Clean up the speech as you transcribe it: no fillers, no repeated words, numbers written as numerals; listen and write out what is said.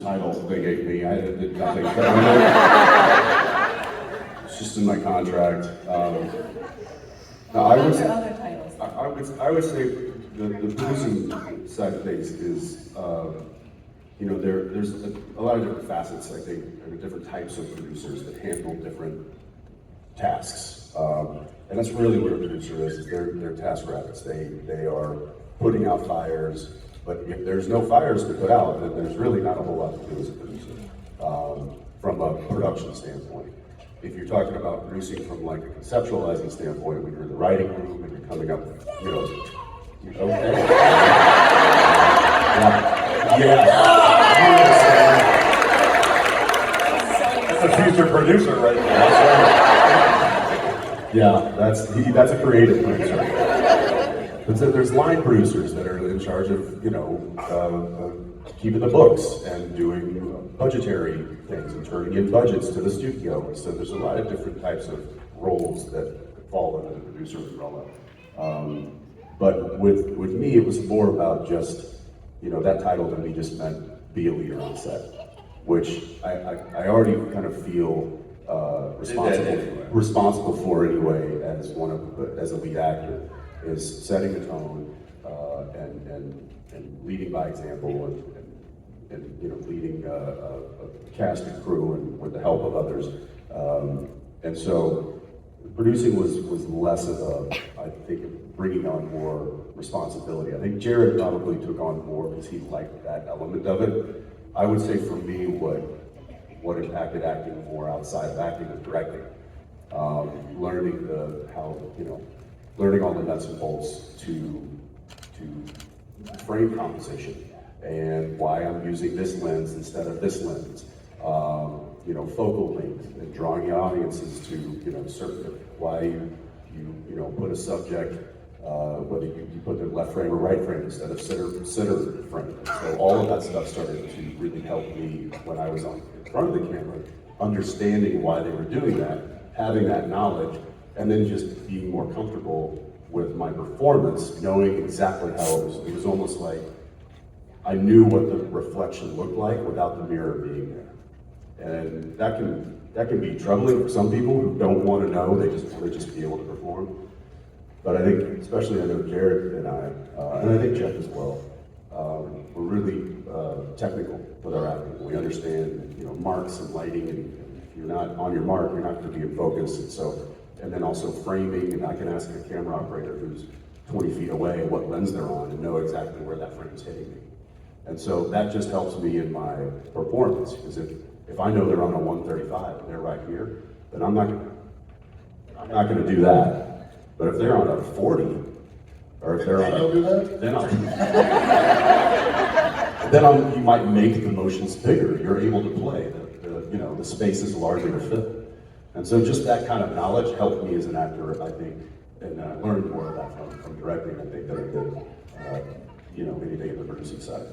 title they gave me. I did nothing. It's just in my contract. No, What are your other titles? I would say the producing side of things is, there's a lot of different facets, I think, and different types of producers that handle different tasks. And that's really what a producer is they're task rabbits. They are putting out fires, but if there's no fires to put out, then there's really not a whole lot to do as a producer, from a production standpoint. If you're talking about producing from like a conceptualizing standpoint, when you're in the writing room and you're coming up with, okay. Yeah. That's a future producer right there. Yeah, that's a creative producer. But so there's line producers that are in charge of, keeping the books and doing budgetary things and turning in budgets to the studio. So there's a lot of different types of roles that fall under the producer umbrella. But with me, it was more about just, that title to me just meant be a leader on set, which I already kind of feel responsible for anyway as as a lead actor, is setting the tone and leading by example and leading a cast and crew and with the help of others. And so producing was less of I think, bringing on more responsibility. I think Jared probably took on more because he liked that element of it. I would say for me, what impacted acting more outside of acting was directing. Learning all the nuts and bolts to frame composition and why I'm using this lens instead of this lens. Focal length and drawing audiences to why you put a subject, whether you put the left frame or right frame instead of center frame. So all of that stuff started to really help me when I was in front of the camera, understanding why they were doing that, having that knowledge, and then just being more comfortable with my performance, knowing exactly how it was. It was almost like I knew what the reflection looked like without the mirror being there. And that can be troubling for some people who don't want to know, they just want to be able to perform. But I think, especially I know Jared and I think Jeff as well, we're really technical with our acting. We understand, marks and lighting, and if you're not on your mark, you're not going to be in focus. And then also framing, and I can ask a camera operator who's 20 feet away what lens they're on and know exactly where that frame is hitting me. And so that just helps me in my performance, because if I know they're on a 135 and they're right here, then I'm not going to do that. But if they're on a 40, or if they're on then you might make the motions bigger. You're able to play. The space is larger to fit. And so just that kind of knowledge helped me as an actor, I think, and I learned more of that from directing, I think, than I did, anything in the producing side.